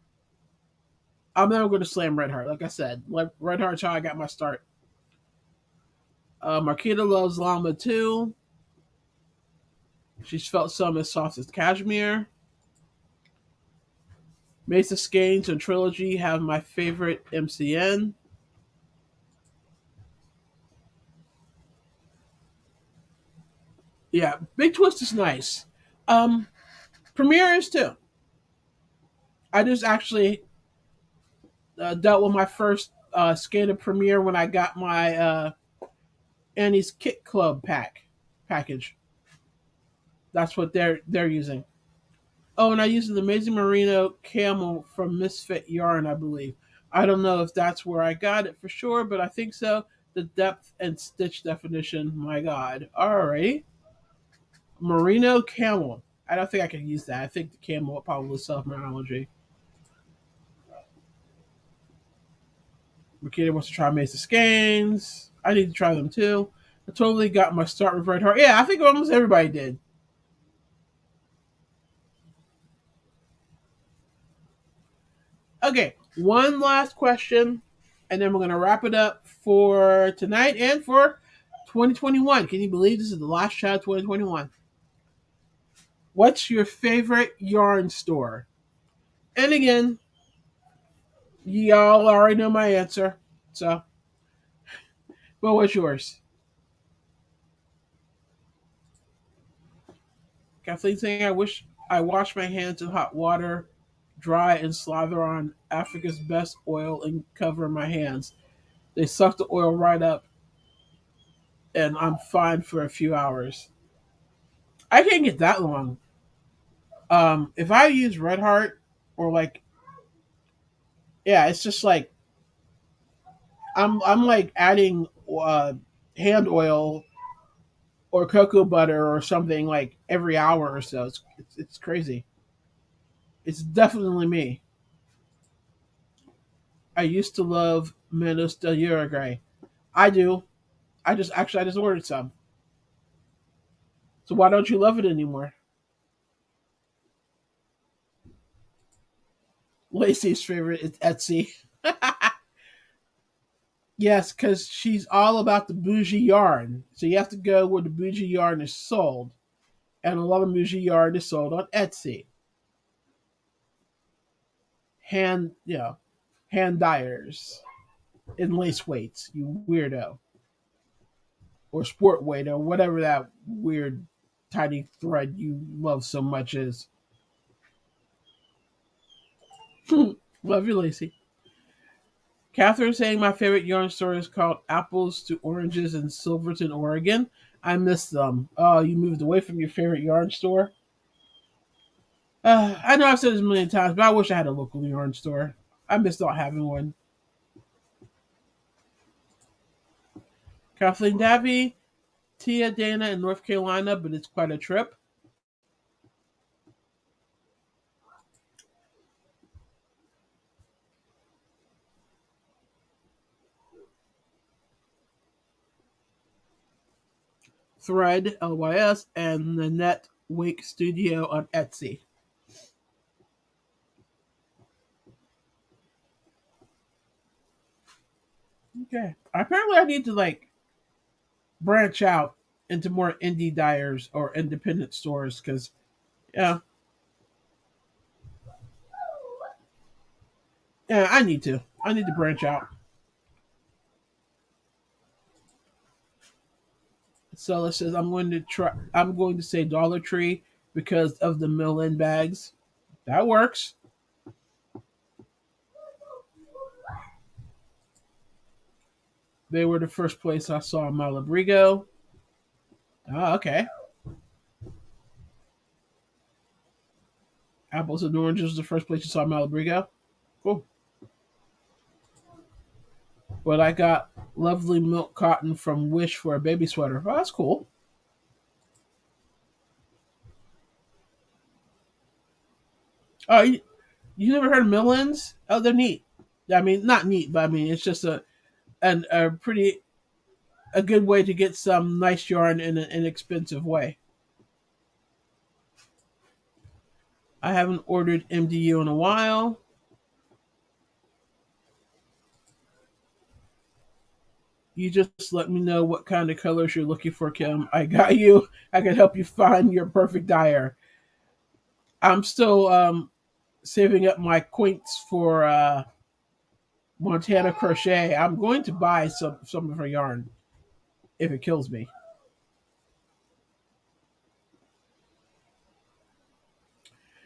I'm never going to slam Red Heart. Like I said, like Red Heart's how I got my start. Marquita loves llama too. She's felt some as soft as cashmere. Mesa Skeins and Trilogy have my favorite MCN. Yeah, Big Twist is nice. Um, Premiere is too. I just actually dealt with my first skein of Premiere when I got my Annie's Kit Club package. That's what they're using. Oh, and I used an amazing merino camel from Misfit Yarn, I believe. I don't know if that's where I got it for sure, but I think so. The depth and stitch definition, my God. Alrighty. Merino camel. I don't think I can use that. I think the camel will probably self my allergy. Makita wants to try Mesa Skeins. I need to try them too. I totally got my start with Red Heart. Yeah, I think almost everybody did. Okay, one last question, and then we're gonna wrap it up for tonight and for 2021. Can you believe this is the last shot of 2021? What's your favorite yarn store? And again, y'all already know my answer. So, but what's yours? Kathleen saying, I wish I washed my hands in hot water, dry, and slather on Africa's best oil and cover my hands. They suck the oil right up, and I'm fine for a few hours. I can't get that long. If I use Red Heart or like, yeah, it's just like I'm like adding hand oil or cocoa butter or something like every hour or so. It's crazy. It's definitely me. I used to love Menos del Uruguay. I do. I just ordered some. So why don't you love it anymore? Lacey's favorite is Etsy. Yes, because she's all about the bougie yarn. So you have to go where the bougie yarn is sold. And a lot of bougie yarn is sold on Etsy. Hand, hand dyers in lace weights, you weirdo. Or sport weight, or whatever that weird tiny thread you love so much is. Love you, Lacey. Catherine saying my favorite yarn store is called Apples to Oranges in Silverton, Oregon. I miss them. Oh, you moved away from your favorite yarn store? I know I've said this a million times, but I wish I had a local yarn store. I miss not having one. Kathleen Davy, Tia Dana in North Carolina, but it's quite a trip. Thread, LYS, and Nanette Wake Studio on Etsy. Okay. Apparently, I need to like branch out into more indie dyers or independent stores because, yeah, yeah, I need to. I need to branch out. Seller says I'm going to try. I'm going to say Dollar Tree because of the mill-in bags. That works. They were the first place I saw Malabrigo. Oh, okay. Apples and oranges was the first place you saw Malabrigo. Cool. But I got lovely milk cotton from Wish for a baby sweater. Oh, that's cool. Oh, you never heard of mill-ins? Oh, they're neat. I mean, not neat, but I mean, it's just a pretty a good way to get some nice yarn in an inexpensive way. I haven't ordered MDU in a while. You just let me know what kind of colors you're looking for, Kim. I got you. I can help you find your perfect dyer. I'm still saving up my coins for Montana Crochet. I'm going to buy some of her yarn if it kills me.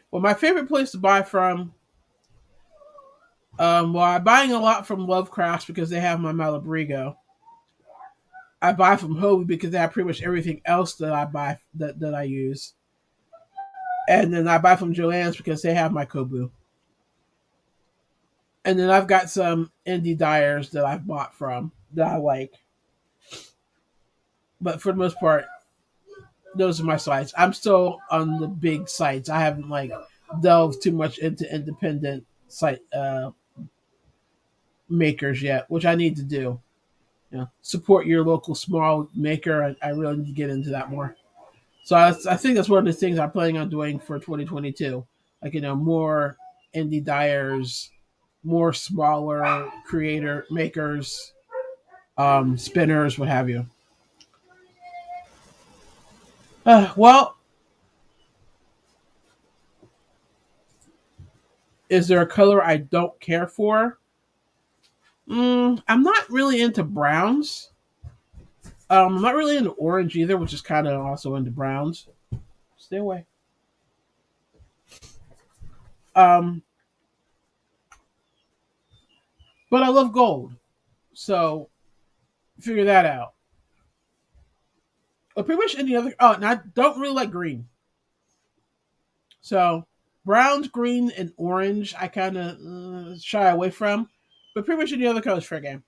Well, my favorite place to buy from, well, I'm buying a lot from Lovecrafts because they have my Malabrigo. I buy from Hobie because they have pretty much everything else that I buy that I use. And then I buy from Joann's because they have my Kobu. And then I've got some indie dyers that I've bought from that I like. But for the most part, those are my sites. I'm still on the big sites. I haven't like delved too much into independent site makers yet, which I need to do. Support your local small maker. I really need to get into that more. So I think that's one of the things I'm planning on doing for 2022. Like more indie dyers more smaller creator makers, spinners, what have you. Well, is there a color I don't care for? I'm not really into browns. I'm not really into orange either, which is kind of also into browns. Stay away. Um, but I love gold, so figure that out. Pretty much any other. Oh, and I don't really like green. So browns, green, and orange, I kind of shy away from. But pretty much any other colors fair game.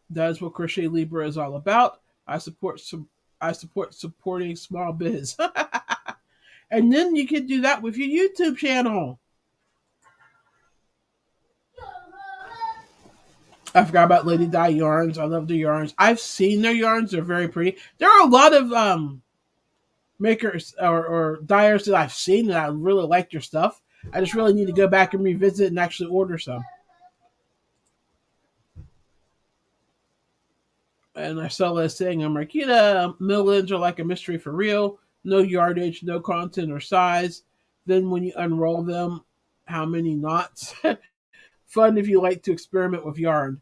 That is what Crochet Libra is all about. I support some. I support supporting small biz, and then you can do that with your YouTube channel. I forgot about Lady Di yarns. I love the yarns. I've seen their yarns; they're very pretty. There are a lot of makers or dyers that I've seen that I really like their stuff. I just really need to go back and revisit and actually order some. And I saw that saying, I'm like, millings are like a mystery for real. No yardage, no content or size. Then when you unroll them, how many knots? Fun if you like to experiment with yarn.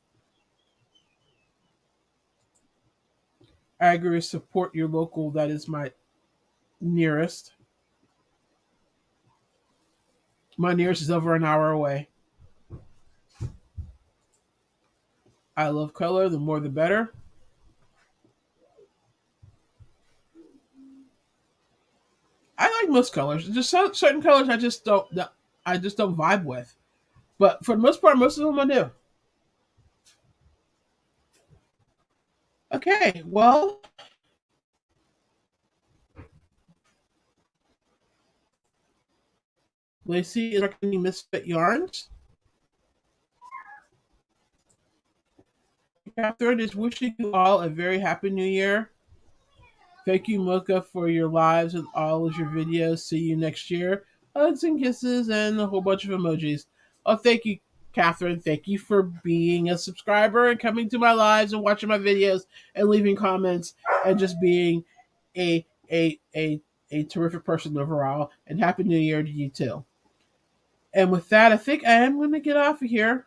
I agree. Support your local. That is my nearest. My nearest is over an hour away. I love color. The more the better. I like most colors. Just certain colors I just don't vibe with. But for the most part, most of them I do. Okay, well, Lacey is recommending Misfit Yarns. Catherine is wishing you all a very happy new year. Thank you, Mocha, for your lives and all of your videos. See you next year. Hugs and kisses and a whole bunch of emojis. Oh, thank you, Catherine. Thank you for being a subscriber and coming to my lives and watching my videos and leaving comments and just being a a a a terrific person overall. And happy New Year to you too. And with that, I think I am going to get off of here.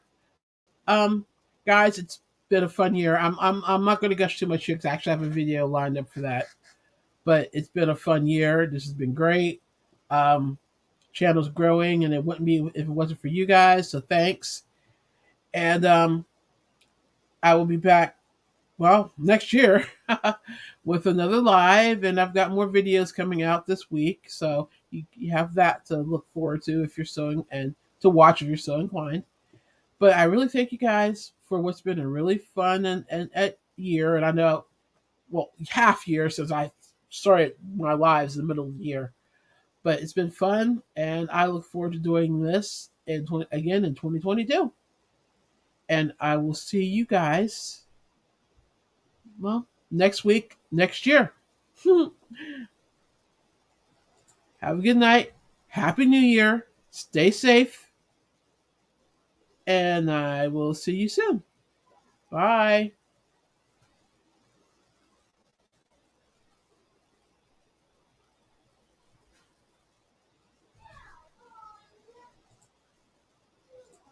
Um, guys, it's been a fun year. I'm not going to gush too much here because I actually have a video lined up for that. But it's been a fun year. This has been great. Um, Channel's growing, and it wouldn't be if it wasn't for you guys. So thanks. And I will be back. Well, next year with another live, and I've got more videos coming out this week. So you have that to look forward to if you're so and to watch if you're so inclined. But I really thank you guys for what's been a really fun and year. And I know, well, half year since I started my lives in the middle of the year. But it's been fun, and I look forward to doing this again in 2022. And I will see you guys, well, next week, next year. Have a good night. Happy New Year. Stay safe. And I will see you soon. Bye.